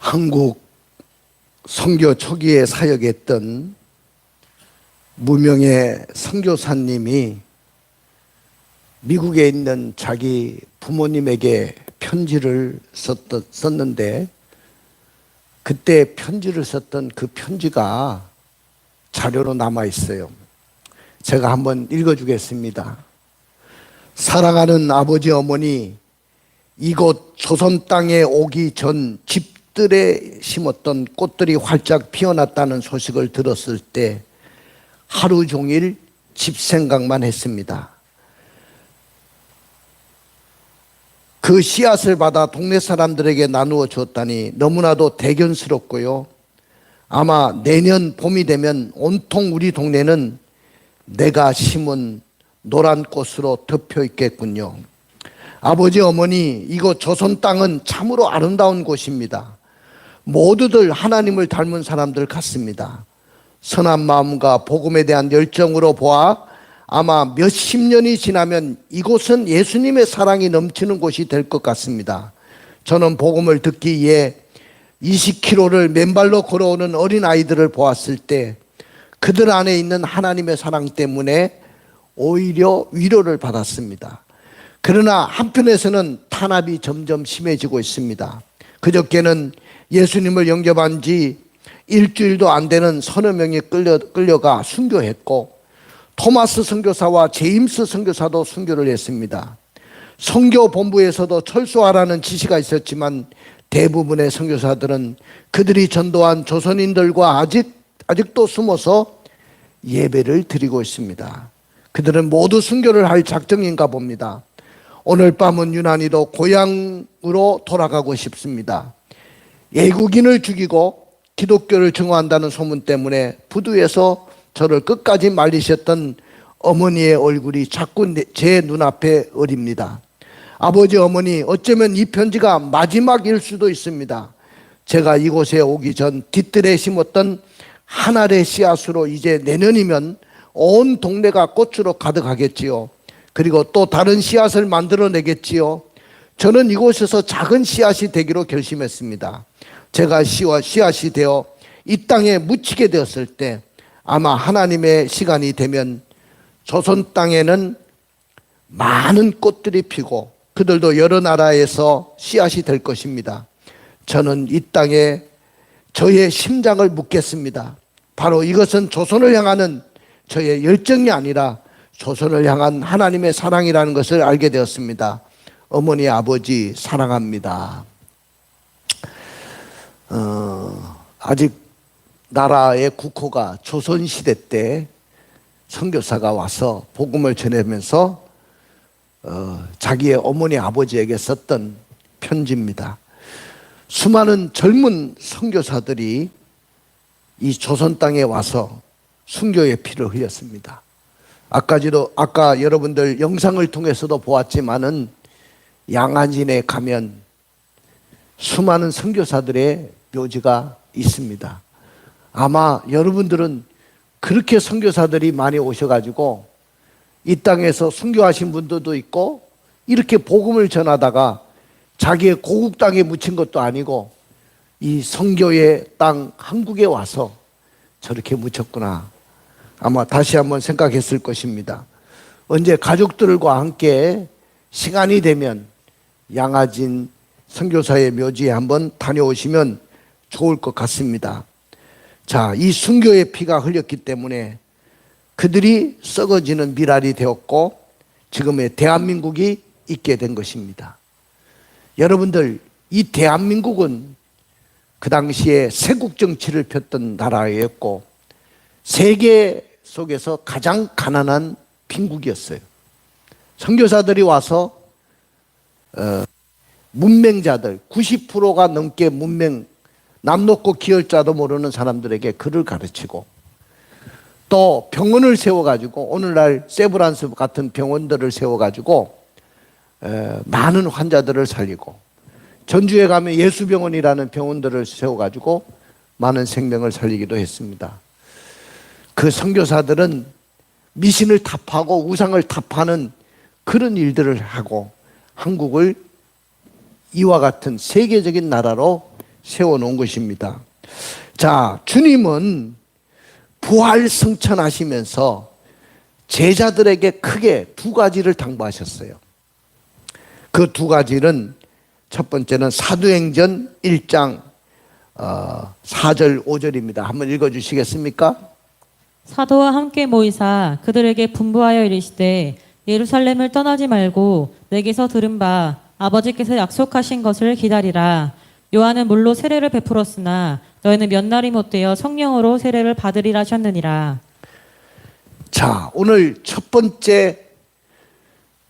한국 선교 초기에 사역했던 무명의 선교사님이 미국에 있는 자기 부모님에게 편지를 썼는데, 그때 편지를 썼던 그 편지가 자료로 남아 있어요. 제가 한번 읽어주겠습니다. 사랑하는 아버지 어머니, 이곳 조선 땅에 오기 전 집들에 심었던 꽃들이 활짝 피어났다는 소식을 들었을 때 하루 종일 집 생각만 했습니다. 그 씨앗을 받아 동네 사람들에게 나누어 주었다니 너무나도 대견스럽고요. 아마 내년 봄이 되면 온통 우리 동네는 내가 심은 노란 꽃으로 덮여 있겠군요. 아버지 어머니, 이곳 조선 땅은 참으로 아름다운 곳입니다. 모두들 하나님을 닮은 사람들 같습니다. 선한 마음과 복음에 대한 열정으로 보아 아마 몇십 년이 지나면 이곳은 예수님의 사랑이 넘치는 곳이 될 것 같습니다. 저는 복음을 듣기 위해 20km를 맨발로 걸어오는 어린아이들을 보았을 때 그들 안에 있는 하나님의 사랑 때문에 오히려 위로를 받았습니다. 그러나 한편에서는 탄압이 점점 심해지고 있습니다. 그저께는 예수님을 영접한 지 일주일도 안 되는 서너 명이 끌려가 순교했고, 토마스 선교사와 제임스 선교사도 순교를 했습니다. 선교본부에서도 철수하라는 지시가 있었지만 대부분의 선교사들은 그들이 전도한 조선인들과 아직도 숨어서 예배를 드리고 있습니다. 그들은 모두 순교를 할 작정인가 봅니다. 오늘 밤은 유난히도 고향으로 돌아가고 싶습니다. 외국인을 죽이고 기독교를 증오한다는 소문 때문에 부두에서 저를 끝까지 말리셨던 어머니의 얼굴이 자꾸 제 눈앞에 어립니다. 아버지 어머니, 어쩌면 이 편지가 마지막일 수도 있습니다. 제가 이곳에 오기 전 뒤뜰에 심었던 한 알의 씨앗으로 이제 내년이면 온 동네가 꽃으로 가득하겠지요. 그리고 또 다른 씨앗을 만들어내겠지요. 저는 이곳에서 작은 씨앗이 되기로 결심했습니다. 제가 씨앗이 되어 이 땅에 묻히게 되었을 때 아마 하나님의 시간이 되면 조선 땅에는 많은 꽃들이 피고 그들도 여러 나라에서 씨앗이 될 것입니다. 저는 이 땅에 저의 심장을 묻겠습니다. 바로 이것은 조선을 향하는 저의 열정이 아니라 조선을 향한 하나님의 사랑이라는 것을 알게 되었습니다. 어머니, 아버지 사랑합니다. 아직 나라의 국호가 조선시대 때 선교사가 와서 복음을 전하면서 자기의 어머니, 아버지에게 썼던 편지입니다. 수많은 젊은 선교사들이 이 조선 땅에 와서 순교의 피를 흘렸습니다. 아까 여러분들 영상을 통해서도 보았지만은 양안진에 가면 수많은 선교사들의 묘지가 있습니다. 아마 여러분들은 그렇게 선교사들이 많이 오셔가지고 이 땅에서 순교하신 분들도 있고, 이렇게 복음을 전하다가 자기의 고국 땅에 묻힌 것도 아니고 이 선교의 땅 한국에 와서 저렇게 묻혔구나. 아마 다시 한번 생각했을 것입니다. 언제 가족들과 함께 시간이 되면 양아진 선교사의 묘지에 한번 다녀오시면 좋을 것 같습니다. 자, 이 순교의 피가 흘렸기 때문에 그들이 썩어지는 미랄이 되었고 지금의 대한민국이 있게 된 것입니다. 여러분들, 이 대한민국은 그 당시에 세국 정치를 폈던 나라였고 세계 속에서 가장 가난한 빈국이었어요. 선교사들이 와서 문맹자들 90%가 넘게 남 놓고 기혈자도 모르는 사람들에게 글을 가르치고, 또 병원을 세워가지고 오늘날 세브란스 같은 병원들을 세워가지고 많은 환자들을 살리고, 전주에 가면 예수병원이라는 병원들을 세워가지고 많은 생명을 살리기도 했습니다. 그 선교사들은 미신을 탑하고 우상을 탑하는 그런 일들을 하고 한국을 이와 같은 세계적인 나라로 세워놓은 것입니다. 자, 주님은 부활 승천하시면서 제자들에게 크게 두 가지를 당부하셨어요. 그 두 가지는 첫 번째는 사도행전 1장 4절 5절입니다. 한번 읽어주시겠습니까? 사도와 함께 모이사 그들에게 분부하여 이르시되 예루살렘을 떠나지 말고 내게서 들은 바 아버지께서 약속하신 것을 기다리라. 요한은 물로 세례를 베풀었으나 너희는 몇 날이 못되어 성령으로 세례를 받으리라 하셨느니라. 자, 오늘 첫 번째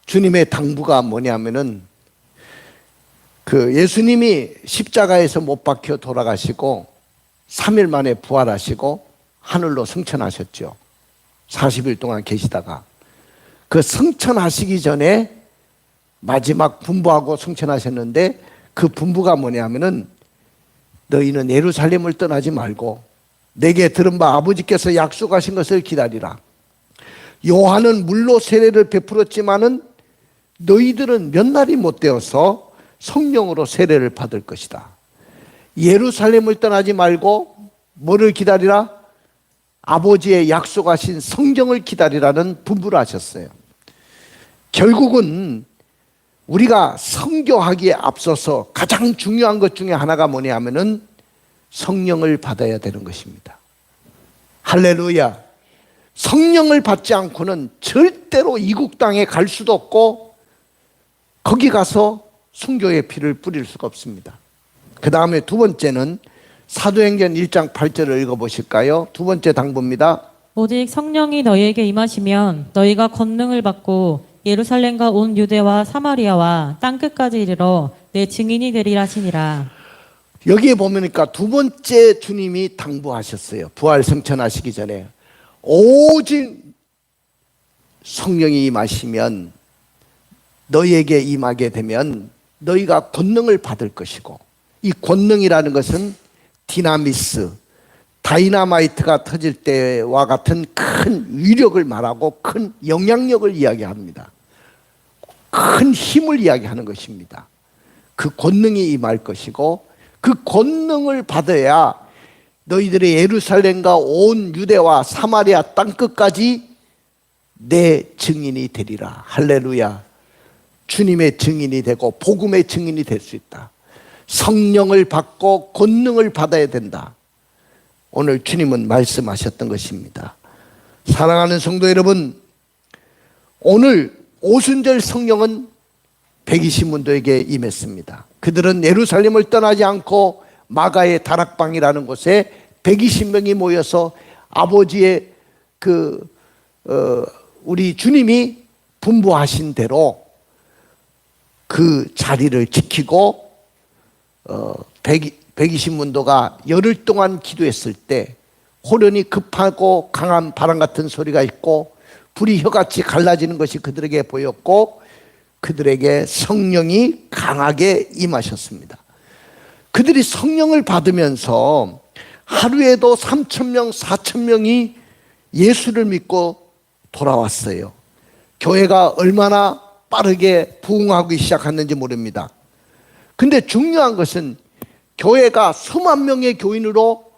주님의 당부가 뭐냐면은 그 예수님이 십자가에서 못 박혀 돌아가시고 3일 만에 부활하시고 하늘로 승천하셨죠. 40일 동안 계시다가 그 승천하시기 전에 마지막 분부하고 승천하셨는데 그 분부가 뭐냐면은 너희는 예루살렘을 떠나지 말고 내게 들은 바 아버지께서 약속하신 것을 기다리라. 요한은 물로 세례를 베풀었지만은 너희들은 몇 날이 못 되어서 성령으로 세례를 받을 것이다. 예루살렘을 떠나지 말고 뭐를 기다리라? 아버지의 약속하신 성령을 기다리라는 분부를 하셨어요. 결국은 우리가 선교하기에 앞서서 가장 중요한 것 중에 하나가 뭐냐면은 성령을 받아야 되는 것입니다. 할렐루야. 성령을 받지 않고는 절대로 이국 땅에 갈 수도 없고 거기 가서 순교의 피를 뿌릴 수가 없습니다. 그 다음에 두 번째는 사도행전 1장 8절을 읽어보실까요? 두 번째 당부입니다. 오직 성령이 너희에게 임하시면 너희가 권능을 받고 예루살렘과 온 유대와 사마리아와 땅끝까지 이르러 내 증인이 되리라 하시니라. 여기에 보니까 두 번째 주님이 당부하셨어요. 부활 승천하시기 전에 오직 성령이 임하시면 너희에게 임하게 되면 너희가 권능을 받을 것이고, 이 권능이라는 것은 디나미스, 다이나마이트가 터질 때와 같은 큰 위력을 말하고 큰 영향력을 이야기합니다. 큰 힘을 이야기하는 것입니다. 그 권능이 임할 것이고 그 권능을 받아야 너희들의 예루살렘과 온 유대와 사마리아 땅끝까지 내 증인이 되리라. 할렐루야. 주님의 증인이 되고 복음의 증인이 될 수 있다. 성령을 받고 권능을 받아야 된다. 오늘 주님은 말씀하셨던 것입니다. 사랑하는 성도 여러분, 오늘 오순절 성령은 120문도에게 임했습니다. 그들은 예루살렘을 떠나지 않고 마가의 다락방이라는 곳에 120명이 모여서 아버지의 우리 주님이 분부하신 대로 그 자리를 지키고 120문도가 열흘 동안 기도했을 때 호련히 급하고 강한 바람 같은 소리가 있고 불이 혀같이 갈라지는 것이 그들에게 보였고 그들에게 성령이 강하게 임하셨습니다. 그들이 성령을 받으면서 하루에도 3,000명, 4,000명이 예수를 믿고 돌아왔어요. 교회가 얼마나 빠르게 부흥하기 시작했는지 모릅니다. 근데 중요한 것은 교회가 수만 명의 교인으로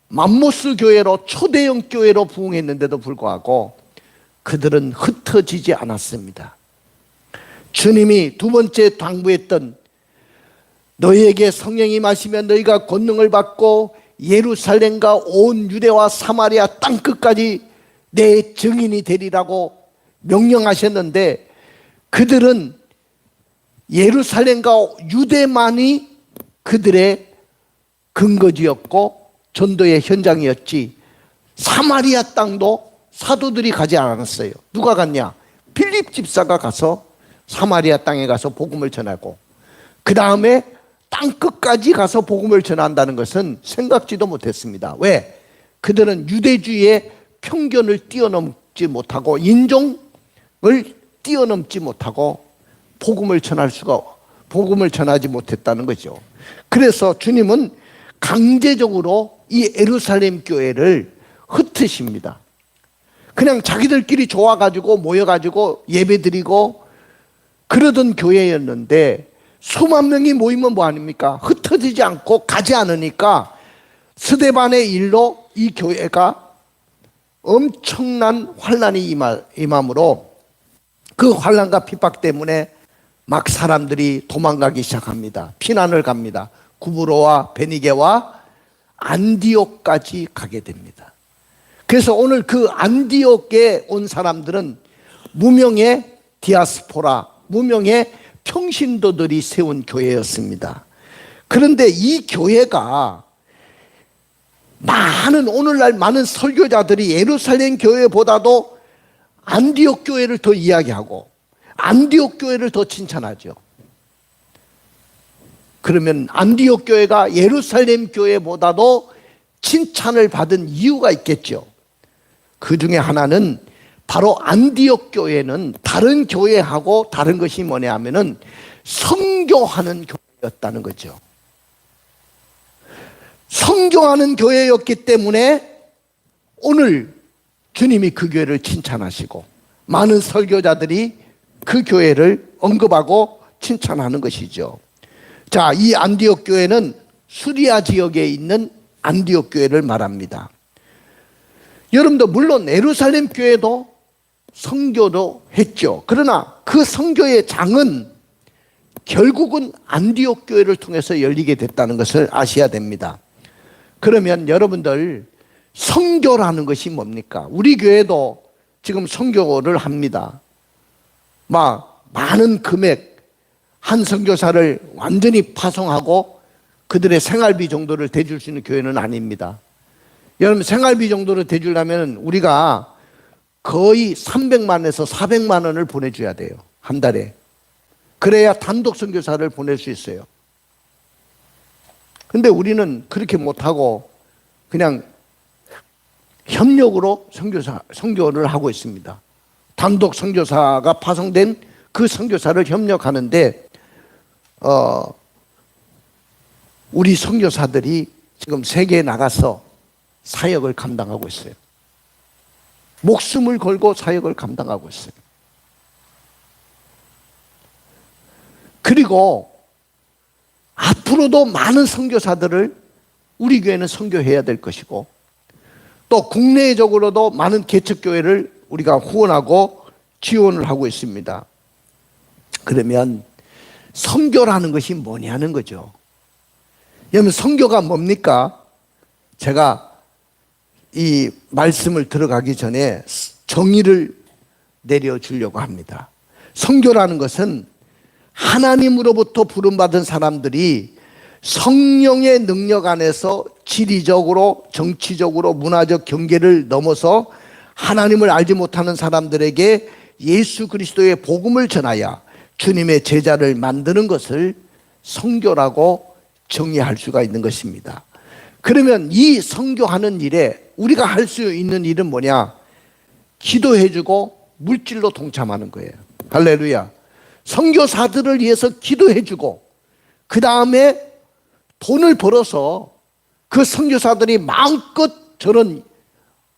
맘모스 교회로 초대형 교회로 부흥했는데도 불구하고 그들은 흩어지지 않았습니다. 주님이 두 번째 당부했던 너희에게 성령이 임하시면 너희가 권능을 받고 예루살렘과 온 유대와 사마리아 땅끝까지 내 증인이 되리라고 명령하셨는데 그들은 예루살렘과 유대만이 그들의 근거지였고 전도의 현장이었지 사마리아 땅도 사도들이 가지 않았어요. 누가 갔냐? 필립 집사가 가서 사마리아 땅에 가서 복음을 전하고 그 다음에 땅끝까지 가서 복음을 전한다는 것은 생각지도 못했습니다. 왜? 그들은 유대주의의 편견을 뛰어넘지 못하고 인종을 뛰어넘지 못하고 복음을 전하지 못했다는 거죠. 그래서 주님은 강제적으로 이 예루살렘 교회를 흩으십니다. 그냥 자기들끼리 좋아가지고 모여가지고 예배드리고 그러던 교회였는데 수만 명이 모이면 뭐 아닙니까? 흩어지지 않고 가지 않으니까 스데반의 일로 이 교회가 엄청난 환란이 임함으로 그 환란과 핍박 때문에 막 사람들이 도망가기 시작합니다. 피난을 갑니다. 구브로와 베니게와 안디옥까지 가게 됩니다. 그래서 오늘 그 안디옥에 온 사람들은 무명의 디아스포라, 무명의 평신도들이 세운 교회였습니다. 그런데 이 교회가 오늘날 많은 설교자들이 예루살렘 교회보다도 안디옥 교회를 더 이야기하고 안디옥 교회를 더 칭찬하죠. 그러면 안디옥 교회가 예루살렘 교회보다도 칭찬을 받은 이유가 있겠죠. 그 중에 하나는 바로 안디옥 교회는 다른 교회하고 다른 것이 뭐냐 하면은 선교하는 교회였다는 거죠. 선교하는 교회였기 때문에 오늘 주님이 그 교회를 칭찬하시고 많은 설교자들이 그 교회를 언급하고 칭찬하는 것이죠. 자, 이 안디옥 교회는 수리아 지역에 있는 안디옥 교회를 말합니다. 여러분도 물론 예루살렘 교회도 선교도 했죠. 그러나 그 선교의 장은 결국은 안디옥 교회를 통해서 열리게 됐다는 것을 아셔야 됩니다. 그러면 여러분들 선교라는 것이 뭡니까? 우리 교회도 지금 선교를 합니다. 많은 금액 한 선교사를 완전히 파송하고 그들의 생활비 정도를 대줄 수 있는 교회는 아닙니다. 여러분 생활비 정도를 대주려면 우리가 거의 300만에서 400만 원을 보내줘야 돼요. 한 달에. 그래야 단독 선교사를 보낼 수 있어요. 근데 우리는 그렇게 못하고 그냥 협력으로 선교를 하고 있습니다. 단독 선교사가 파송된 그 선교사를 협력하는데 우리 선교사들이 지금 세계에 나가서 사역을 감당하고 있어요. 목숨을 걸고 사역을 감당하고 있어요. 그리고 앞으로도 많은 선교사들을 우리 교회는 선교해야 될 것이고 또 국내적으로도 많은 개척교회를 우리가 후원하고 지원을 하고 있습니다. 그러면 선교라는 것이 뭐냐는 거죠. 여러분 선교가 뭡니까? 제가 이 말씀을 들어가기 전에 정의를 내려주려고 합니다. 선교라는 것은 하나님으로부터 부름받은 사람들이 성령의 능력 안에서 지리적으로 정치적으로 문화적 경계를 넘어서 하나님을 알지 못하는 사람들에게 예수 그리스도의 복음을 전하여 주님의 제자를 만드는 것을 선교라고 정의할 수가 있는 것입니다. 그러면 이 선교하는 일에 우리가 할 수 있는 일은 뭐냐? 기도해주고 물질로 동참하는 거예요. 할렐루야. 선교사들을 위해서 기도해주고 그 다음에 돈을 벌어서 그 선교사들이 마음껏 저런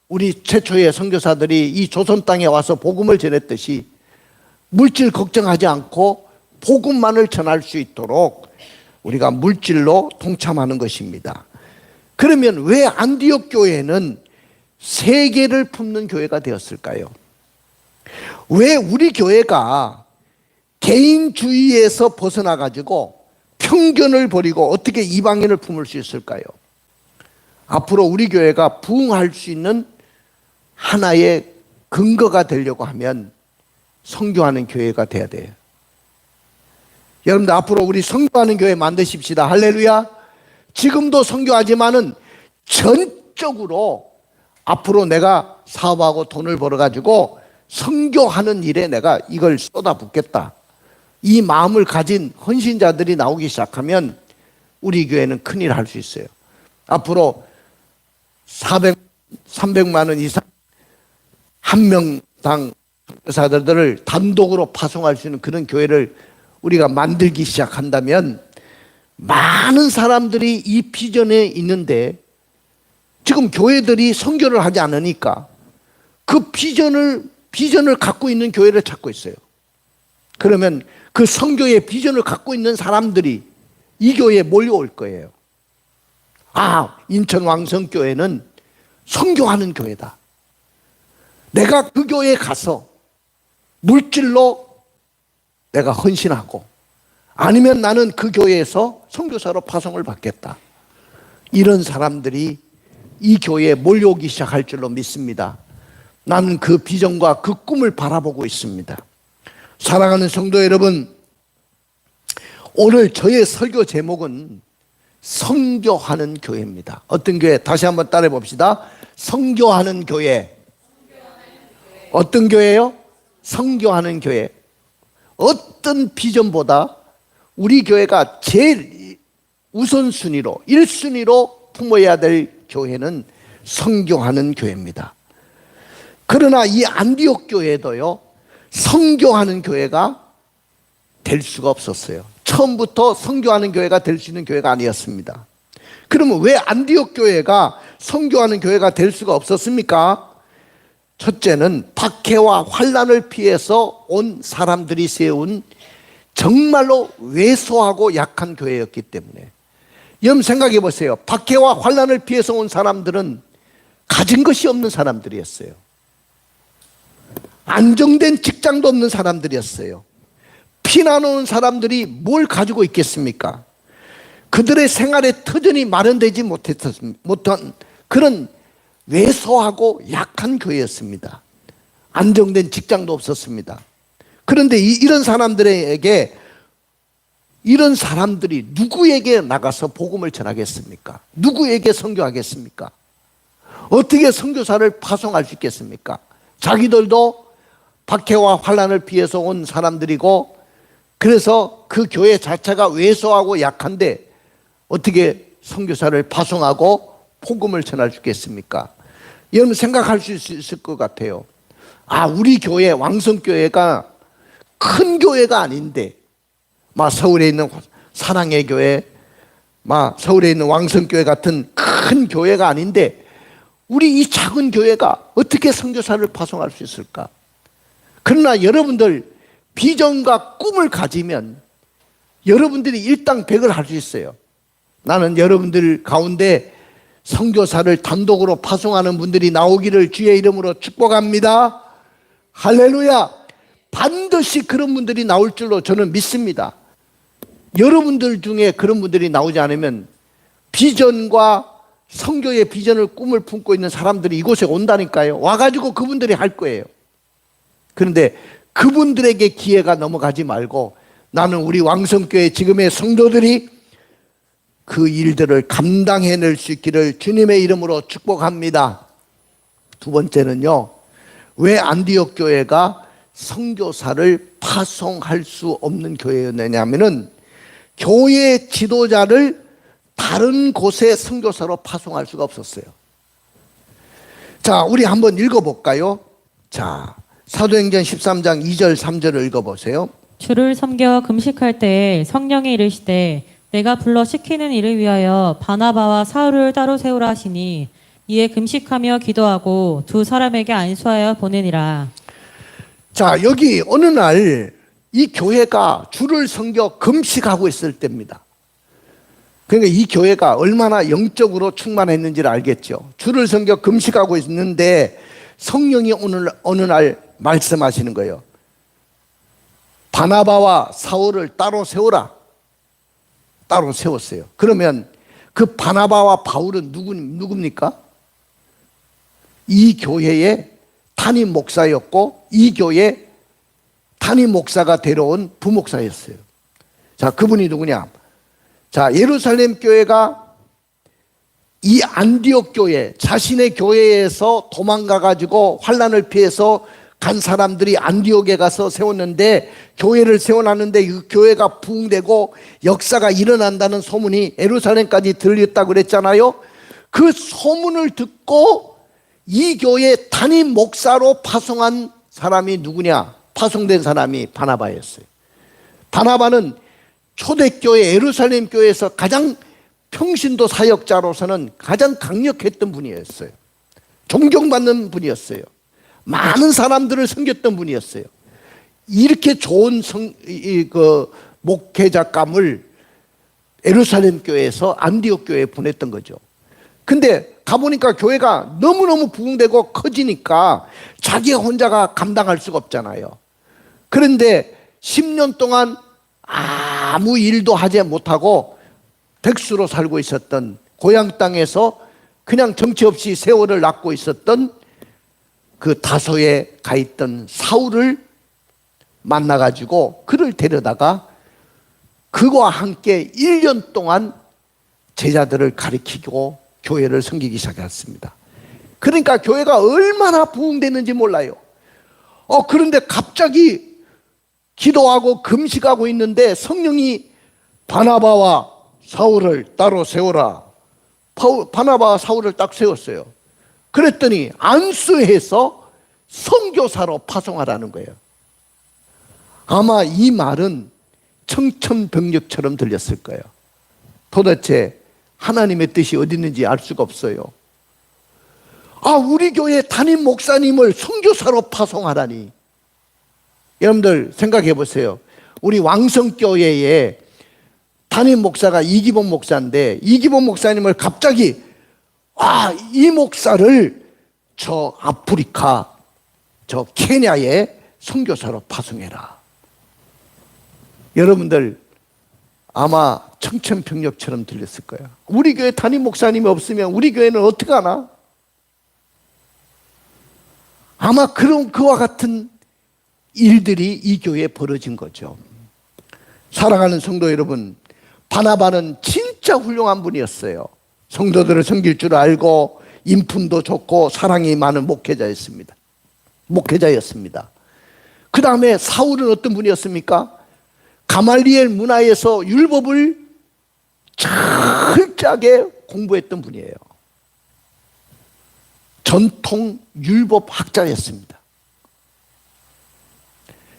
우리 최초의 선교사들이 이 조선 땅에 와서 복음을 전했듯이 물질 걱정하지 않고 복음만을 전할 수 있도록 우리가 물질로 동참하는 것입니다. 그러면 왜 안디옥 교회는 세계를 품는 교회가 되었을까요? 왜 우리 교회가 개인주의에서 벗어나 가지고 편견을 버리고 어떻게 이방인을 품을 수 있을까요? 앞으로 우리 교회가 부흥할 수 있는 하나의 근거가 되려고 하면 선교하는 교회가 돼야 돼요. 여러분들 앞으로 우리 선교하는 교회 만드십시다. 할렐루야. 지금도 선교하지만은 전적으로 앞으로 내가 사업하고 돈을 벌어가지고 선교하는 일에 내가 이걸 쏟아붓겠다. 이 마음을 가진 헌신자들이 나오기 시작하면 우리 교회는 큰일 할 수 있어요. 앞으로 300만 원 이상 한 명당 선교사들을 단독으로 파송할 수 있는 그런 교회를 우리가 만들기 시작한다면 많은 사람들이 이 비전에 있는데 지금 교회들이 선교를 하지 않으니까 그 비전을 갖고 있는 교회를 찾고 있어요. 그러면 그 선교의 비전을 갖고 있는 사람들이 이 교회에 몰려올 거예요. 아, 인천 왕성교회는 선교하는 교회다. 내가 그 교회에 가서 물질로 내가 헌신하고, 아니면 나는 그 교회에서 선교사로 파송을 받겠다. 이런 사람들이 이 교회에 몰려오기 시작할 줄로 믿습니다. 나는 그 비전과 그 꿈을 바라보고 있습니다. 사랑하는 성도 여러분, 오늘 저의 설교 제목은 선교하는 교회입니다. 어떤 교회? 다시 한번 따라해 봅시다. 선교하는 교회. 어떤 교회요? 선교하는 교회. 어떤 비전보다 우리 교회가 제일 우선순위로 1순위로 품어야 될 교회는 선교하는 교회입니다. 그러나 이 안디옥 교회도요, 선교하는 교회가 될 수가 없었어요. 처음부터 선교하는 교회가 될 수 있는 교회가 아니었습니다. 그러면 왜 안디옥 교회가 선교하는 교회가 될 수가 없었습니까? 첫째는 박해와 환난을 피해서 온 사람들이 세운 정말로 왜소하고 약한 교회였기 때문에. 여러분 생각해 보세요. 박해와 환난을 피해서 온 사람들은 가진 것이 없는 사람들이었어요. 안정된 직장도 없는 사람들이었어요. 피난 온 사람들이 뭘 가지고 있겠습니까? 그들의 생활의 터전이 마련되지 못한 그런 왜소하고 약한 교회였습니다. 안정된 직장도 없었습니다. 그런데 이런 사람들에게, 이런 사람들이 누구에게 나가서 복음을 전하겠습니까? 누구에게 선교하겠습니까? 어떻게 선교사를 파송할 수 있겠습니까? 자기들도 박해와 환난을 피해서 온 사람들이고, 그래서 그 교회 자체가 왜소하고 약한데 어떻게 선교사를 파송하고 복음을 전할 수 있겠습니까? 여러분 생각할 수 있을 것 같아요. 아, 우리 교회 왕성교회가 큰 교회가 아닌데, 막 서울에 있는 사랑의 교회, 막 서울에 있는 왕성교회 같은 큰 교회가 아닌데 우리 이 작은 교회가 어떻게 선교사를 파송할 수 있을까? 그러나 여러분들 비전과 꿈을 가지면 여러분들이 일당백을 할 수 있어요. 나는 여러분들 가운데 선교사를 단독으로 파송하는 분들이 나오기를 주의 이름으로 축복합니다. 할렐루야. 반드시 그런 분들이 나올 줄로 저는 믿습니다. 여러분들 중에 그런 분들이 나오지 않으면 비전과 선교의 비전을 꿈을 품고 있는 사람들이 이곳에 온다니까요. 와가지고 그분들이 할 거예요. 그런데 그분들에게 기회가 넘어가지 말고 나는 우리 왕성교회 지금의 성도들이 그 일들을 감당해낼 수 있기를 주님의 이름으로 축복합니다. 두 번째는요, 왜 안디옥 교회가 선교사를 파송할 수 없는 교회였느냐면은 교회 지도자를 다른 곳에 선교사로 파송할 수가 없었어요. 자, 우리 한번 읽어볼까요? 자, 사도행전 13장 2절 3절을 읽어보세요. 주를 섬겨 금식할 때에 성령이 이르시되 내가 불러 시키는 일을 위하여 바나바와 사울을 따로 세우라 하시니 이에 금식하며 기도하고 두 사람에게 안수하여 보내니라. 자, 여기 어느 날 이 교회가 주를 섬겨 금식하고 있을 때입니다. 그러니까 이 교회가 얼마나 영적으로 충만했는지를 알겠죠. 주를 섬겨 금식하고 있는데 성령이 어느 날 말씀하시는 거예요. 바나바와 사울을 따로 세우라. 따로 세웠어요. 그러면 그 바나바와 바울은 누굽니까? 이 교회의 담임 목사였고 이 교회 담임 목사가 데려온 부목사였어요. 자, 그분이 누구냐? 자, 예루살렘 교회가 이 안디옥 교회, 자신의 교회에서 도망가 가지고 환난을 피해서 간 사람들이 안디옥에 가서 세웠는데, 교회를 세워놨는데 그 교회가 부흥되고 역사가 일어난다는 소문이 예루살렘까지 들렸다고 그랬잖아요. 그 소문을 듣고 이 교회 담임 목사로 파송한 사람이 누구냐? 파송된 사람이 바나바였어요. 바나바는 초대교회 예루살렘 교회에서 가장 평신도 사역자로서는 가장 강력했던 분이었어요. 존경받는 분이었어요. 많은 사람들을 섬겼던 분이었어요. 이렇게 좋은 목회자감을 예루살렘 교회에서 안디옥 교회에 보냈던 거죠. 근데 가보니까 교회가 너무너무 부흥되고 커지니까 자기가 혼자가 감당할 수가 없잖아요. 그런데 10년 동안 아무 일도 하지 못하고 백수로 살고 있었던, 고향 땅에서 그냥 정치 없이 세월을 낳고 있었던 그 다소에 가 있던 사울을 만나가지고 그를 데려다가 그와 함께 1년 동안 제자들을 가르치고 교회를 섬기기 시작했습니다. 그러니까 교회가 얼마나 부흥됐는지 몰라요. 그런데 갑자기 기도하고 금식하고 있는데 성령이 바나바와 사울을 따로 세워라. 바나바와 사울을 딱 세웠어요. 그랬더니 안수해서 선교사로 파송하라는 거예요. 아마 이 말은 청천벽력처럼 들렸을 거예요. 도대체 하나님의 뜻이 어디 있는지 알 수가 없어요. 우리 교회 담임 목사님을 선교사로 파송하라니. 여러분들 생각해 보세요. 우리 왕성교회에 담임 목사가 이기범 목사인데, 이기범 목사님을 갑자기 이 목사를 저 아프리카, 저 케냐에 선교사로 파송해라. 여러분들 아마 청천벽력처럼 들렸을 거예요. 우리 교회 담임 목사님이 없으면 우리 교회는 어떻게 하나? 아마 그와 같은 일들이 이 교회에 벌어진 거죠. 사랑하는 성도 여러분, 바나바는 진짜 훌륭한 분이었어요. 성도들을 섬길 줄 알고 인품도 좋고 사랑이 많은 목회자였습니다. 그 다음에 사울은 어떤 분이었습니까? 가말리엘 문화에서 율법을 철저하게 공부했던 분이에요. 전통 율법 학자였습니다.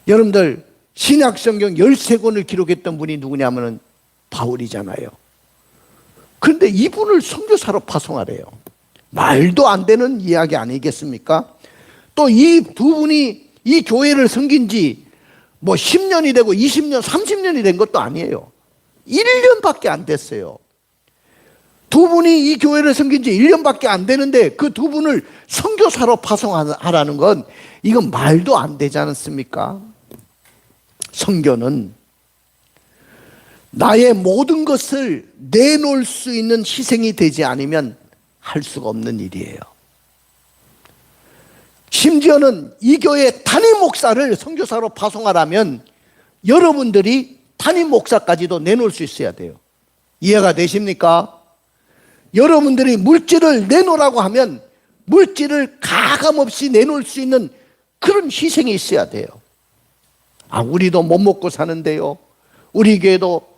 여러분들 신약성경 13권을 기록했던 분이 누구냐면 바울이잖아요. 그런데 이분을 선교사로 파송하래요. 말도 안 되는 이야기 아니겠습니까? 또 이 두 분이 이 교회를 섬긴 지 10년이 되고 20년, 30년이 된 것도 아니에요. 1년밖에 안 됐어요. 두 분이 이 교회를 섬긴 지 1년밖에 안 되는데 그 두 분을 선교사로 파송하라는 건 이건 말도 안 되지 않습니까? 선교는 나의 모든 것을 내놓을 수 있는 희생이 되지 않으면 할 수가 없는 일이에요. 심지어는 이 교회 담임 목사를 선교사로 파송하라면 여러분들이 담임 목사까지도 내놓을 수 있어야 돼요. 이해가 되십니까? 여러분들이 물질을 내놓으라고 하면 물질을 가감없이 내놓을 수 있는 그런 희생이 있어야 돼요. 우리도 못 먹고 사는데요. 우리 교회도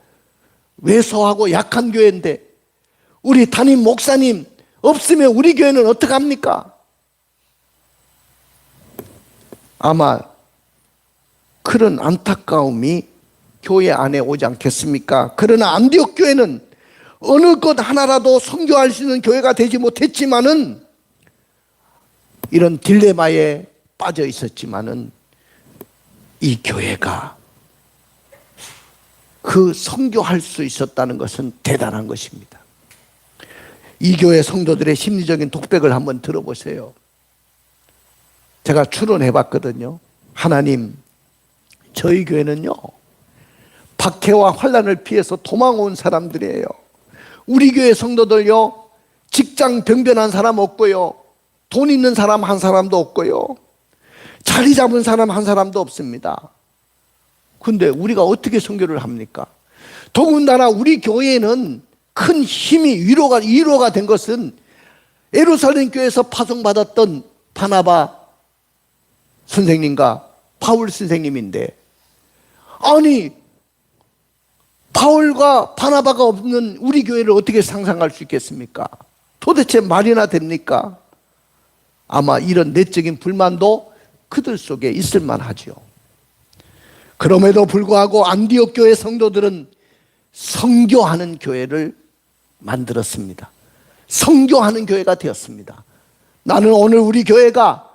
왜소하고 약한 교회인데 우리 담임 목사님 없으면 우리 교회는 어떡합니까? 아마 그런 안타까움이 교회 안에 오지 않겠습니까? 그러나 안디옥 교회는 어느 것 하나라도 선교할 수 있는 교회가 되지 못했지만은 이런 딜레마에 빠져 있었지만은 이 교회가 그 선교할 수 있었다는 것은 대단한 것입니다. 이 교회 성도들의 심리적인 독백을 한번 들어보세요. 제가 추론해 봤거든요. 하나님, 저희 교회는요 박해와 환난을 피해서 도망온 사람들이에요. 우리 교회 성도들요 직장 변변한 사람 없고요, 돈 있는 사람 한 사람도 없고요, 자리 잡은 사람 한 사람도 없습니다. 근데 우리가 어떻게 선교를 합니까? 더군다나 우리 교회는 큰 힘이 위로가 된 것은 예루살렘 교회에서 파송받았던 바나바 선생님과 바울 선생님인데, 아니 바울과 바나바가 없는 우리 교회를 어떻게 상상할 수 있겠습니까? 도대체 말이나 됩니까? 아마 이런 내적인 불만도 그들 속에 있을 만하죠. 그럼에도 불구하고 안디옥 교회 성도들은 선교하는 교회를 만들었습니다. 선교하는 교회가 되었습니다. 나는 오늘 우리 교회가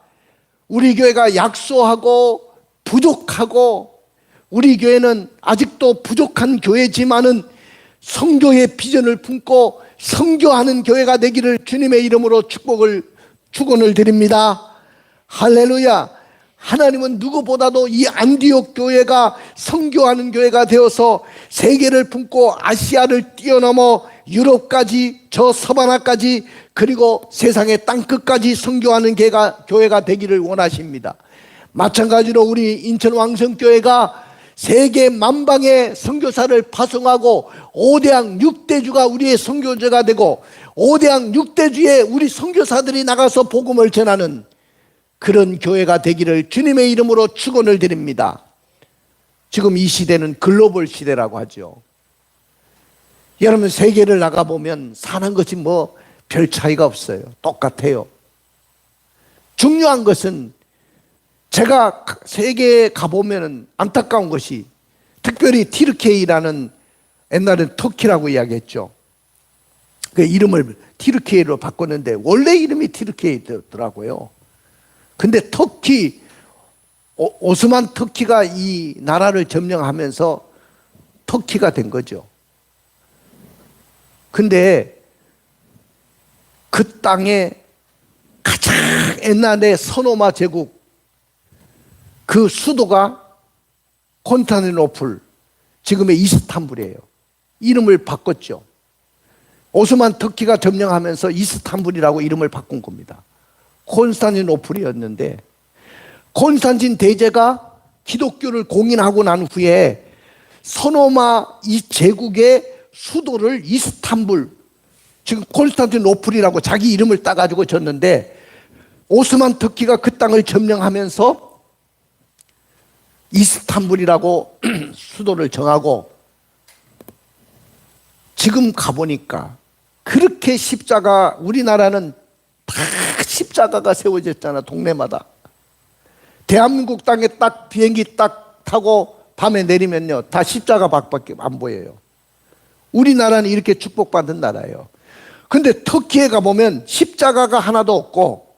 약소하고 부족하고 우리 교회는 아직도 부족한 교회지만은 선교의 비전을 품고 선교하는 교회가 되기를 주님의 이름으로 축원을 드립니다. 할렐루야. 하나님은 누구보다도 이 안디옥 교회가 선교하는 교회가 되어서 세계를 품고 아시아를 뛰어넘어 유럽까지 저 서바나까지 그리고 세상의 땅끝까지 선교하는 교회가 되기를 원하십니다. 마찬가지로 우리 인천 왕성교회가 세계 만방의 선교사를 파송하고 5대양 6대주가 우리의 선교제가 되고 5대양 6대주에 우리 선교사들이 나가서 복음을 전하는 그런 교회가 되기를 주님의 이름으로 축원을 드립니다. 지금 이 시대는 글로벌 시대라고 하죠. 여러분 세계를 나가보면 사는 것이 뭐 별 차이가 없어요. 똑같아요. 중요한 것은 제가 세계에 가보면 안타까운 것이 특별히 티르케이라는 옛날엔 터키라고 이야기했죠. 그 이름을 티르케이로 바꿨는데 원래 이름이 티르케이더라고요. 근데 터키, 오스만 터키가 이 나라를 점령하면서 터키가 된 거죠. 근데 그 땅에 가장 옛날에 서노마 제국 그 수도가 콘스탄티노플, 지금의 이스탄불이에요. 이름을 바꿨죠. 오스만 터키가 점령하면서 이스탄불이라고 이름을 바꾼 겁니다. 콘스탄티노플이었는데 콘스탄틴 대제가 기독교를 공인하고 난 후에 서노마 이 제국의 수도를 이스탄불, 지금 콘스탄티노플이라고 자기 이름을 따가지고 졌는데 오스만 터키가 그 땅을 점령하면서 이스탄불이라고 수도를 정하고 지금 가보니까 그렇게 십자가, 우리나라는 다 십자가가 세워졌잖아. 동네마다. 대한민국 땅에 딱 비행기 딱 타고 밤에 내리면요 다 십자가 밖에 안 보여요. 우리나라는 이렇게 축복받은 나라예요. 근데 터키에 가보면 십자가가 하나도 없고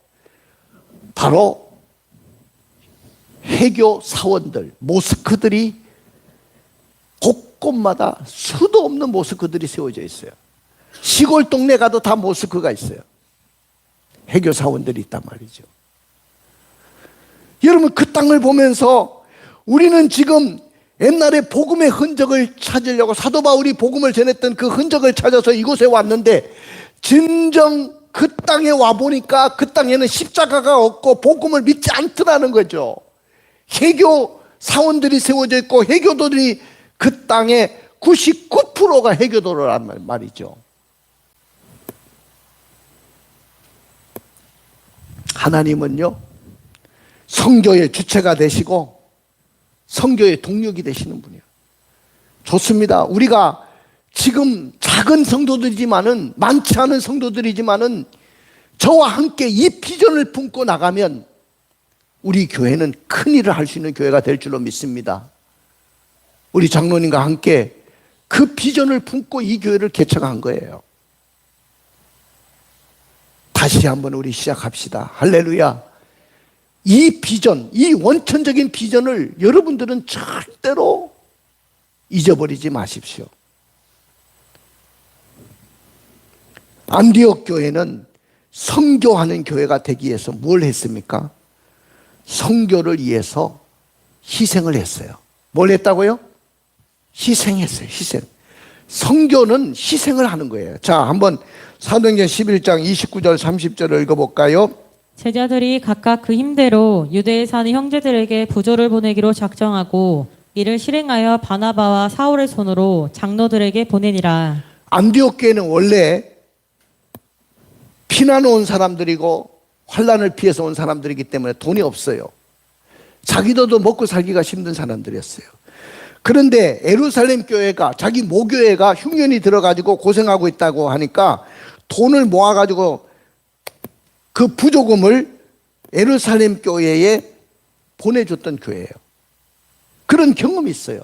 바로 해교 사원들, 모스크들이 곳곳마다 수도 없는 모스크들이 세워져 있어요. 시골 동네 가도 다 모스크가 있어요. 해교 사원들이 있단 말이죠. 여러분 그 땅을 보면서 우리는 지금 옛날에 복음의 흔적을 찾으려고 사도 바울이 복음을 전했던 그 흔적을 찾아서 이곳에 왔는데 진정 그 땅에 와보니까 그 땅에는 십자가가 없고 복음을 믿지 않더라는 거죠. 해교 사원들이 세워져 있고 해교도들이 그 땅에 99%가 해교도란 말이죠. 하나님은요 선교의 주체가 되시고 선교의 동력이 되시는 분이에요. 좋습니다. 우리가 지금 작은 성도들이지만은, 많지 않은 성도들이지만은 저와 함께 이 비전을 품고 나가면 우리 교회는 큰 일을 할 수 있는 교회가 될 줄로 믿습니다. 우리 장로님과 함께 그 비전을 품고 이 교회를 개척한 거예요. 다시 한번 우리 시작합시다. 할렐루야. 이 비전, 이 원천적인 비전을 여러분들은 절대로 잊어버리지 마십시오. 안디옥 교회는 선교하는 교회가 되기 위해서 뭘 했습니까? 선교를 위해서 희생을 했어요. 뭘 했다고요? 희생했어요. 희생. 선교는 희생을 하는 거예요. 자, 한번 사도행전 11장 29절 30절을 읽어볼까요? 제자들이 각각 그 힘대로 유대에 사는 형제들에게 부조를 보내기로 작정하고 이를 실행하여 바나바와 사울의 손으로 장로들에게 보내니라. 안디옥 교회는 원래 피난 온 사람들이고 환난을 피해서 온 사람들이기 때문에 돈이 없어요. 자기들도 먹고 살기가 힘든 사람들이었어요. 그런데 예루살렘 교회가, 자기 모교회가 흉년이 들어가지고 고생하고 있다고 하니까 돈을 모아가지고 그 부조금을 예루살렘 교회에 보내줬던 교회예요. 그런 경험이 있어요.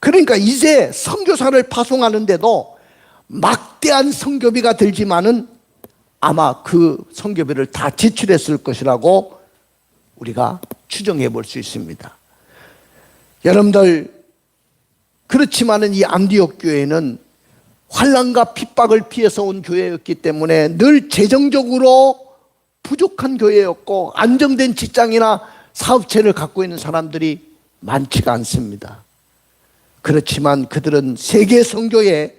그러니까 이제 선교사를 파송하는데도 막대한 선교비가 들지만은 아마 그 선교비를 다 지출했을 것이라고 우리가 추정해 볼 수 있습니다. 여러분들, 그렇지만은 이 안디옥 교회는 환난과 핍박을 피해서 온 교회였기 때문에 늘 재정적으로 부족한 교회였고, 안정된 직장이나 사업체를 갖고 있는 사람들이 많지가 않습니다. 그렇지만 그들은 세계 선교에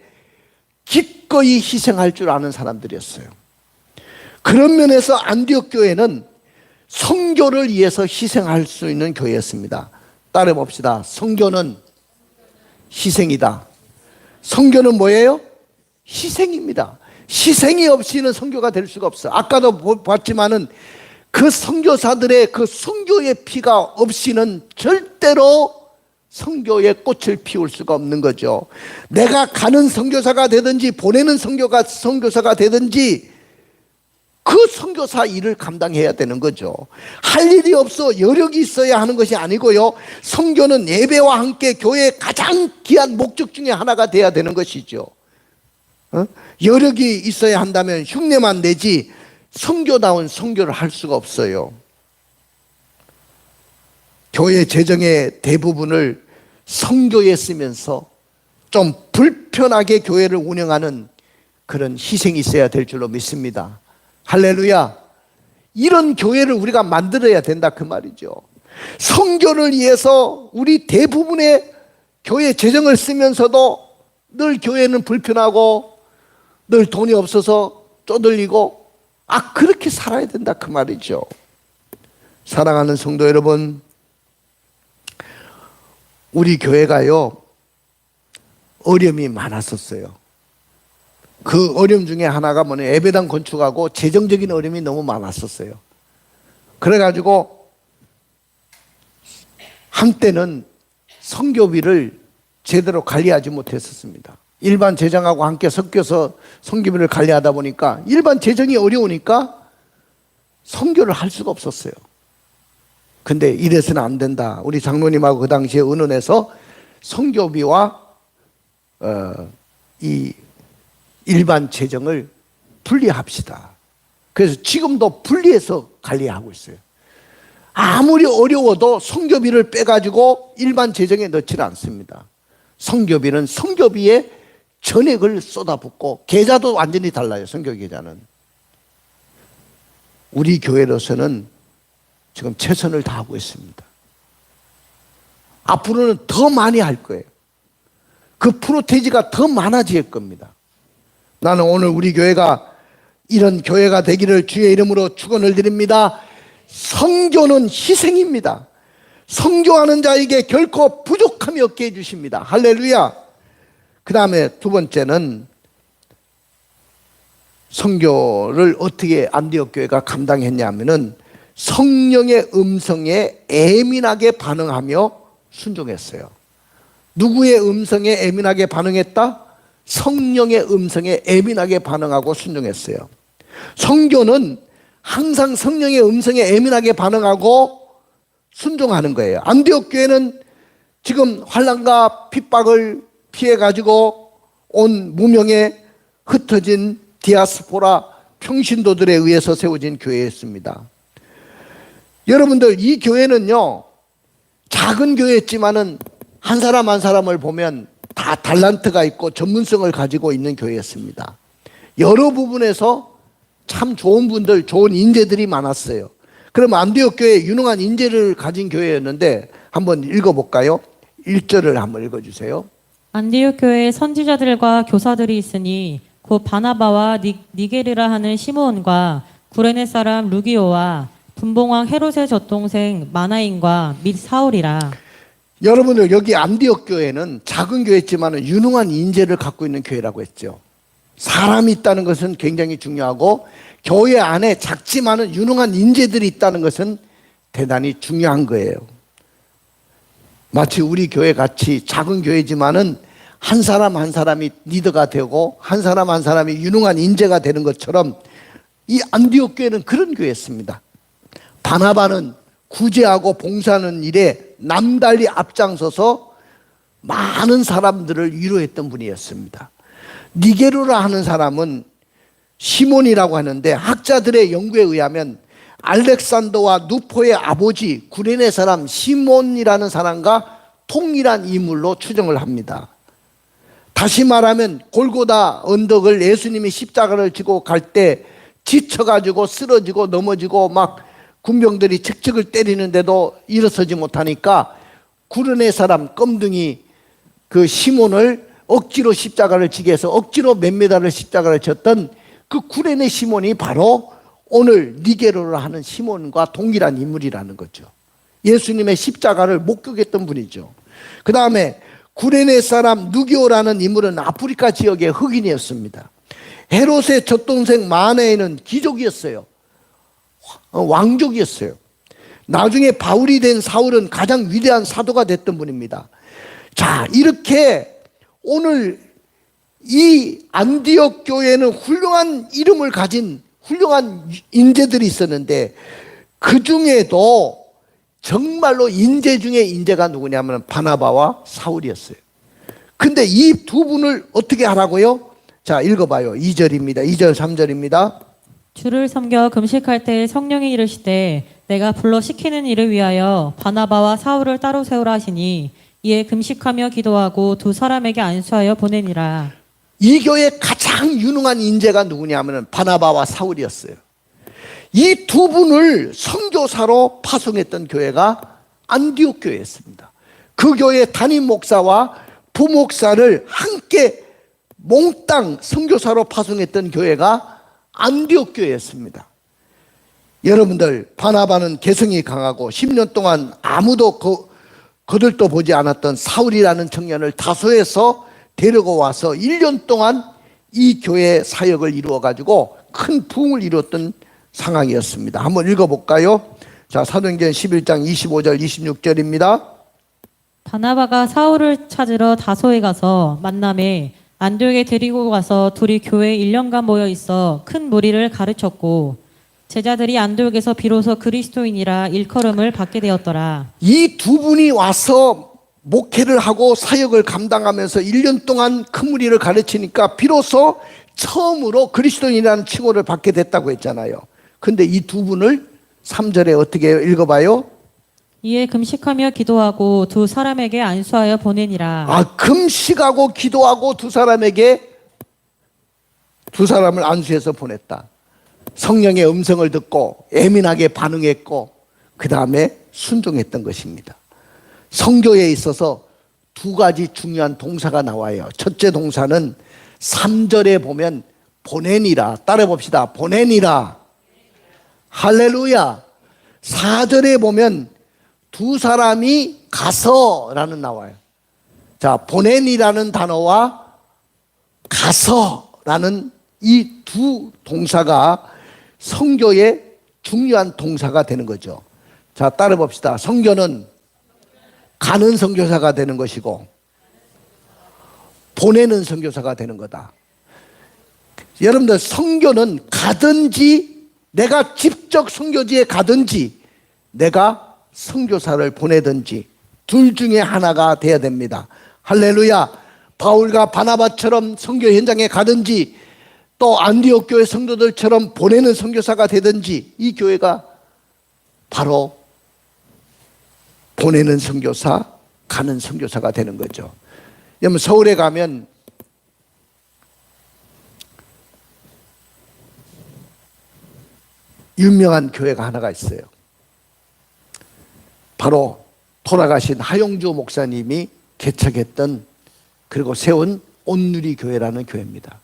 기꺼이 희생할 줄 아는 사람들이었어요. 그런 면에서 안디옥 교회는 선교를 위해서 희생할 수 있는 교회였습니다. 따라 봅시다. 선교는 희생이다. 선교는 뭐예요? 희생입니다. 희생이 없이는 선교가 될 수가 없어. 아까도 봤지만은 그 선교사들의 그 선교의 피가 없이는 절대로 선교의 꽃을 피울 수가 없는 거죠. 내가 가는 선교사가 되든지 보내는 선교사가 되든지 그 선교사 일을 감당해야 되는 거죠. 할 일이 없어 여력이 있어야 하는 것이 아니고요. 선교는 예배와 함께 교회의 가장 귀한 목적 중에 하나가 돼야 되는 것이죠. 여력이 있어야 한다면 흉내만 내지 선교다운 선교를 할 수가 없어요. 교회 재정의 대부분을 선교에 쓰면서 좀 불편하게 교회를 운영하는 그런 희생이 있어야 될 줄로 믿습니다. 할렐루야. 이런 교회를 우리가 만들어야 된다 그 말이죠. 선교를 위해서 우리 대부분의 교회 재정을 쓰면서도 늘 교회는 불편하고 늘 돈이 없어서 쪼들리고 그렇게 살아야 된다 그 말이죠. 사랑하는 성도 여러분, 우리 교회가요 어려움이 많았었어요. 그 어려움 중에 하나가 뭐냐면 예배당 건축하고 재정적인 어려움이 너무 많았었어요. 그래가지고 한때는 선교비를 제대로 관리하지 못했었습니다. 일반 재정하고 함께 섞여서 선교비를 관리하다 보니까 일반 재정이 어려우니까 선교를 할 수가 없었어요. 근데 이래서는 안 된다. 우리 장로님하고 그 당시에 의논해서 선교비와 이 일반 재정을 분리합시다. 그래서 지금도 분리해서 관리하고 있어요. 아무리 어려워도 선교비를 빼가지고 일반 재정에 넣지는 않습니다. 선교비는 선교비에 전액을 쏟아붓고 계좌도 완전히 달라요. 선교 계좌는. 우리 교회로서는 지금 최선을 다하고 있습니다. 앞으로는 더 많이 할 거예요. 그 프로테이지가 더 많아질 겁니다. 나는 오늘 우리 교회가 이런 교회가 되기를 주의 이름으로 축원을 드립니다. 선교는 희생입니다. 선교하는 자에게 결코 부족함이 없게 해주십니다. 할렐루야. 그 다음에 두 번째는 선교를 어떻게 안디옥 교회가 감당했냐면은 성령의 음성에 예민하게 반응하며 순종했어요. 누구의 음성에 예민하게 반응했다? 성령의 음성에 예민하게 반응하고 순종했어요. 선교는 항상 성령의 음성에 예민하게 반응하고 순종하는 거예요. 안디옥 교회는 지금 환난과 핍박을 피해가지고 온 무명에 흩어진 디아스포라 평신도들에 의해서 세워진 교회였습니다. 여러분들, 이 교회는요 작은 교회였지만은 한 사람 한 사람을 보면 다 달란트가 있고 전문성을 가지고 있는 교회였습니다. 여러 부분에서 참 좋은 분들, 좋은 인재들이 많았어요. 그럼 안디옥 교회 유능한 인재를 가진 교회였는데 한번 읽어볼까요? 1절을 한번 읽어주세요. 안디옥 교회에 선지자들과 교사들이 있으니 곧 바나바와 니게르라 하는 시므온과 구레네 사람 루기오와 분봉왕 헤롯의 젖동생 마나인과 및 사울이라. 여러분들, 여기 안디옥 교회는 작은 교회였지만 유능한 인재를 갖고 있는 교회라고 했죠. 사람이 있다는 것은 굉장히 중요하고 교회 안에 작지만은 유능한 인재들이 있다는 것은 대단히 중요한 거예요. 마치 우리 교회 같이 작은 교회지만은 한 사람 한 사람이 리더가 되고 한 사람 한 사람이 유능한 인재가 되는 것처럼 이 안디옥 교회는 그런 교회였습니다. 바나바는 구제하고 봉사하는 일에 남달리 앞장서서 많은 사람들을 위로했던 분이었습니다. 니게르라 하는 사람은 시몬이라고 하는데 학자들의 연구에 의하면 알렉산더와 누포의 아버지 구레네 사람 시몬이라는 사람과 동일한 인물로 추정을 합니다. 다시 말하면 골고다 언덕을 예수님이 십자가를 지고 갈 때 지쳐가지고 쓰러지고 넘어지고 막 군병들이 척척을 때리는데도 일어서지 못하니까 구레네 사람 껌둥이 그 시몬을 억지로 십자가를 지게 해서 억지로 몇 메달을 십자가를 졌던 그 구레네 시몬이 바로 오늘 니게로를 하는 시몬과 동일한 인물이라는 거죠. 예수님의 십자가를 목격했던 분이죠. 그 다음에 구레네 사람 누기오라는 인물은 아프리카 지역의 흑인이었습니다. 헤롯의 젖동생 마네는 귀족이었어요. 왕족이었어요. 나중에 바울이 된 사울은 가장 위대한 사도가 됐던 분입니다. 자, 이렇게 오늘 이 안디옥 교회는 훌륭한 이름을 가진 훌륭한 인재들이 있었는데 그 중에도 정말로 인재 중에 인재가 누구냐면 바나바와 사울이었어요. 근데 이 두 분을 어떻게 하라고요? 자, 읽어봐요. 2절입니다. 2절 3절입니다. 주를 섬겨 금식할 때 성령이 이르시되 내가 불러 시키는 일을 위하여 바나바와 사울을 따로 세우라 하시니 이에 금식하며 기도하고 두 사람에게 안수하여 보내니라. 이 교회 가장 유능한 인재가 누구냐면 바나바와 사울이었어요. 이 두 분을 선교사로 파송했던 교회가 안디옥 교회였습니다. 그 교회 담임 목사와 부목사를 함께 몽땅 선교사로 파송했던 교회가 안디옥 교회였습니다. 여러분들, 바나바는 개성이 강하고 10년 동안 아무도 거들떠 보지 않았던 사울이라는 청년을 다소에서 데리고 와서 1년 동안 이 교회 사역을 이루어 가지고 큰 부흥을 이루었던 상황이었습니다. 한번 읽어볼까요? 자, 사도행전 11장 25절 26절입니다. 바나바가 사울을 찾으러 다소에 가서 만남에 안디옥에 데리고 가서 둘이 교회에 1년간 모여 있어 큰 무리를 가르쳤고 제자들이 안디옥에서 비로소 그리스도인이라 일컬음을 받게 되었더라. 이 두 분이 와서 목회를 하고 사역을 감당하면서 1년 동안 큰 무리를 가르치니까 비로소 처음으로 그리스도인이라는 칭호를 받게 됐다고 했잖아요. 근데 이 두 분을 3절에 어떻게 읽어봐요? 이에 금식하며 기도하고 두 사람에게 안수하여 보내니라. 아, 금식하고 기도하고 두 사람을 안수해서 보냈다. 성령의 음성을 듣고 예민하게 반응했고 그 다음에 순종했던 것입니다. 선교에 있어서 두 가지 중요한 동사가 나와요. 첫째 동사는 3절에 보면 보내니라. 따라 봅시다. 보내니라. 할렐루야. 4절에 보면 두 사람이 가서라는 나와요. 자, 보내니라는 단어와 가서라는 이 두 동사가 선교의 중요한 동사가 되는 거죠. 자, 따라 봅시다. 선교는 가는 선교사가 되는 것이고 보내는 선교사가 되는 거다. 여러분들, 선교는 가든지 내가 직접 선교지에 가든지 내가 선교사를 보내든지 둘 중에 하나가 돼야 됩니다. 할렐루야. 바울과 바나바처럼 선교 현장에 가든지 또 안디옥 교회 성도들처럼 보내는 선교사가 되든지 이 교회가 바로 보내는 선교사, 가는 선교사가 되는 거죠. 여러분, 서울에 가면 유명한 교회가 하나가 있어요. 바로 돌아가신 하용주 목사님이 개척했던 그리고 세운 온누리 교회라는 교회입니다.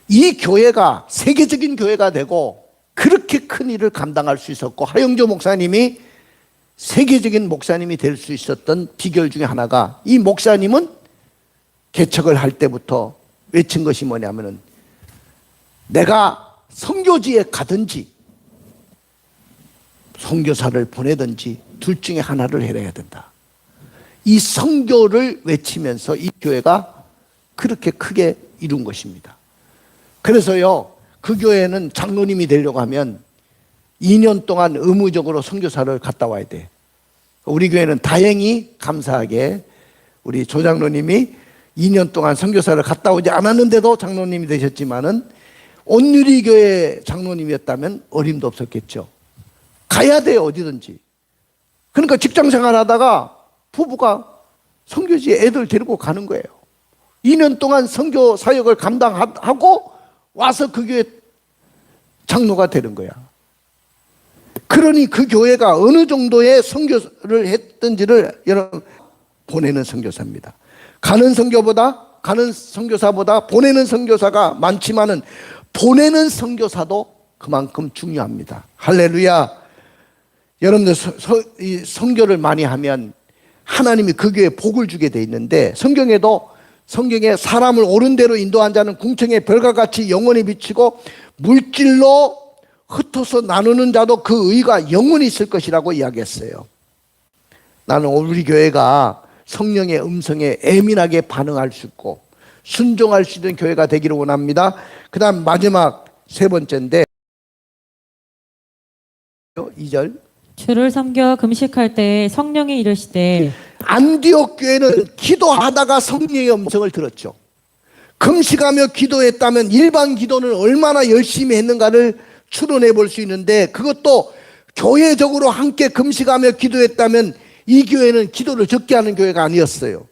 이 교회가 세계적인 교회가 되고 그렇게 큰 일을 감당할 수 있었고 하용주 목사님이 세계적인 목사님이 될 수 있었던 비결 중에 하나가 이 목사님은 개척을 할 때부터 외친 것이 뭐냐면은 내가 선교지에 가든지 선교사를 보내든지 둘 중에 하나를 해야 된다. 이 선교를 외치면서 이 교회가 그렇게 크게 이룬 것입니다. 그래서요, 그 교회는 장로님이 되려고 하면 2년 동안 의무적으로 선교사를 갔다 와야 돼. 우리 교회는 다행히 감사하게 우리 조장로님이 2년 동안 선교사를 갔다 오지 않았는데도 장로님이 되셨지만은 온누리 교회 장로님이었다면 어림도 없었겠죠. 가야 돼요, 어디든지. 그러니까 직장 생활 하다가 부부가 선교지에 애들 데리고 가는 거예요. 2년 동안 선교 사역을 감당하고 와서 그 교회 장로가 되는 거야. 그러니 그 교회가 어느 정도의 선교를 했던지를 여러분 보내는 선교사입니다. 가는 선교사보다 보내는 선교사가 많지만은 보내는 선교사도 그만큼 중요합니다. 할렐루야. 여러분들 이 선교를 많이 하면 하나님이 그 교회에 복을 주게 돼 있는데, 성경에 사람을 옳은 대로 인도한 자는 궁창의 별과 같이 영원히 비치고 물질로 흩어서 나누는 자도 그 의가 영원히 있을 것이라고 이야기했어요. 나는 우리 교회가 성령의 음성에 예민하게 반응할 수 있고 순종할 수 있는 교회가 되기를 원합니다. 그 다음 마지막 세 번째인데 2절, 주를 섬겨 금식할 때 성령이 이르시되. 안디옥 교회는 기도하다가 성령의 음성을 들었죠. 금식하며 기도했다면 일반 기도는 얼마나 열심히 했는가를 추론해 볼 수 있는데, 그것도 교회적으로 함께 금식하며 기도했다면 이 교회는 기도를 적게 하는 교회가 아니었어요.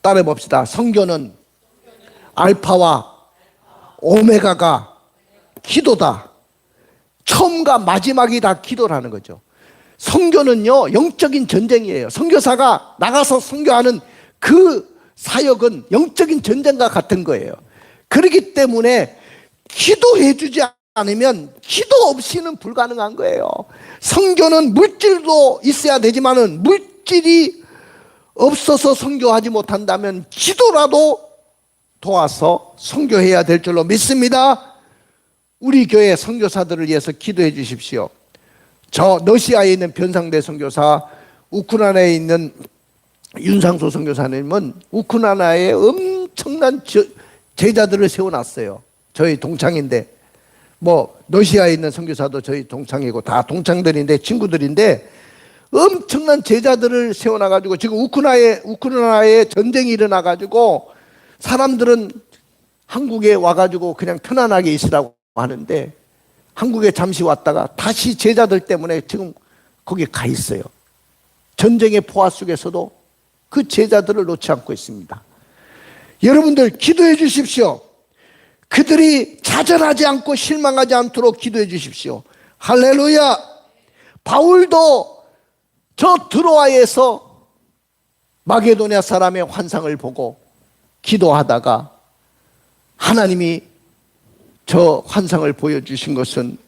따라해 봅시다. 선교는 알파와 오메가가 기도다. 처음과 마지막이 다 기도라는 거죠. 선교는요, 영적인 전쟁이에요. 선교사가 나가서 선교하는 그 사역은 영적인 전쟁과 같은 거예요. 그렇기 때문에 기도해 주지 않으면 기도 없이는 불가능한 거예요. 선교는 물질도 있어야 되지만은 물질이 없어서 선교하지 못한다면 기도라도 도와서 선교해야 될 줄로 믿습니다. 우리 교회 선교사들을 위해서 기도해 주십시오. 저 러시아에 있는 변상대 선교사, 우크라이나에 있는 윤상수 선교사님은 우크라이나에 엄청난 제자들을 세워놨어요. 저희 동창인데, 뭐 러시아에 있는 선교사도 저희 동창이고 다 동창들인데, 친구들인데 엄청난 제자들을 세워놔가지고 지금 우크라이나에 전쟁이 일어나가지고 사람들은 한국에 와가지고 그냥 편안하게 있으라고 하는데 한국에 잠시 왔다가 다시 제자들 때문에 지금 거기에 가 있어요. 전쟁의 포화 속에서도 그 제자들을 놓지 않고 있습니다. 여러분들 기도해 주십시오. 그들이 좌절하지 않고 실망하지 않도록 기도해 주십시오. 할렐루야. 바울도 저 드로아에서 마게도냐 사람의 환상을 보고 기도하다가 하나님이 저 환상을 보여주신 것은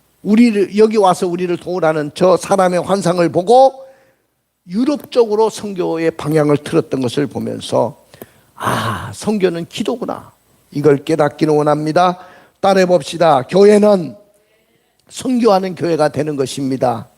여기 와서 우리를 도우라는 저 사람의 환상을 보고 유럽 쪽으로 선교의 방향을 틀었던 것을 보면서, 아, 선교는 기도구나, 이걸 깨닫기를 원합니다. 따라해 봅시다. 교회는 선교하는 교회가 되는 것입니다.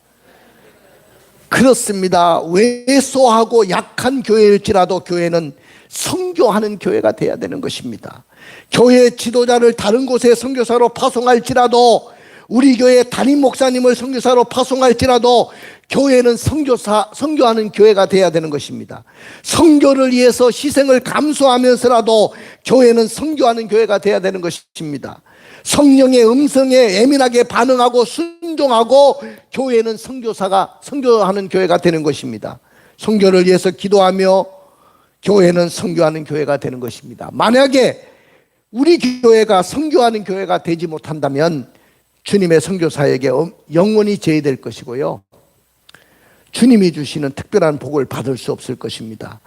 그렇습니다. 왜소하고 약한 교회일지라도 교회는 선교하는 교회가 돼야 되는 것입니다. 교회 지도자를 다른 곳에 선교사로 파송할지라도, 우리 교회 담임 목사님을 선교사로 파송할지라도 교회는 선교하는 교회가 돼야 되는 것입니다. 선교를 위해서 희생을 감수하면서라도 교회는 선교하는 교회가 돼야 되는 것입니다. 성령의 음성에 예민하게 반응하고 순종하고 교회는 선교하는 교회가 되는 것입니다. 선교를 위해서 기도하며 교회는 선교하는 교회가 되는 것입니다. 만약에 우리 교회가 선교하는 교회가 되지 못한다면 주님의 선교 사역에 영원히 제외될 것이고요, 주님이 주시는 특별한 복을 받을 수 없을 것입니다.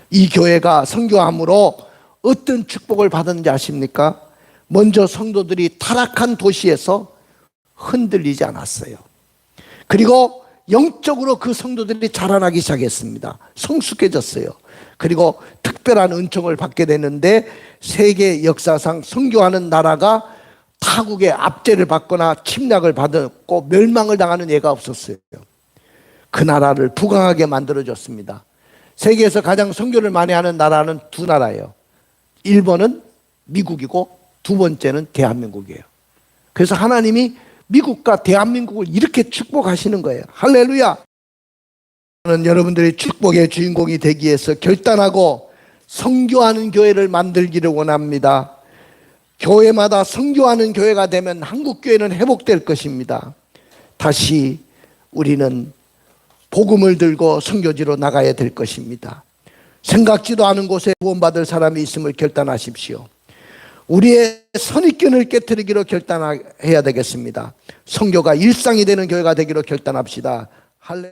이 교회가 선교함으로 어떤 축복을 받았는지 아십니까? 먼저 성도들이 타락한 도시에서 흔들리지 않았어요. 그리고 영적으로 그 성도들이 자라나기 시작했습니다. 성숙해졌어요. 그리고 특별한 은총을 받게 되는데, 세계 역사상 선교하는 나라가 타국의 압제를 받거나 침략을 받았고 멸망을 당하는 예가 없었어요. 그 나라를 부강하게 만들어줬습니다. 세계에서 가장 선교를 많이 하는 나라는 두 나라예요. 1번은 미국이고 두 번째는 대한민국이에요. 그래서 하나님이 미국과 대한민국을 이렇게 축복하시는 거예요. 할렐루야. 저는 여러분들이 축복의 주인공이 되기 위해서 결단하고 선교하는 교회를 만들기를 원합니다. 교회마다 선교하는 교회가 되면 한국 교회는 회복될 것입니다. 다시 우리는 복음을 들고 선교지로 나가야 될 것입니다. 생각지도 않은 곳에 구원받을 사람이 있음을 결단하십시오. 우리의 선입견을 깨트리기로 결단해야 되겠습니다. 선교가 일상이 되는 교회가 되기로 결단합시다. 할렐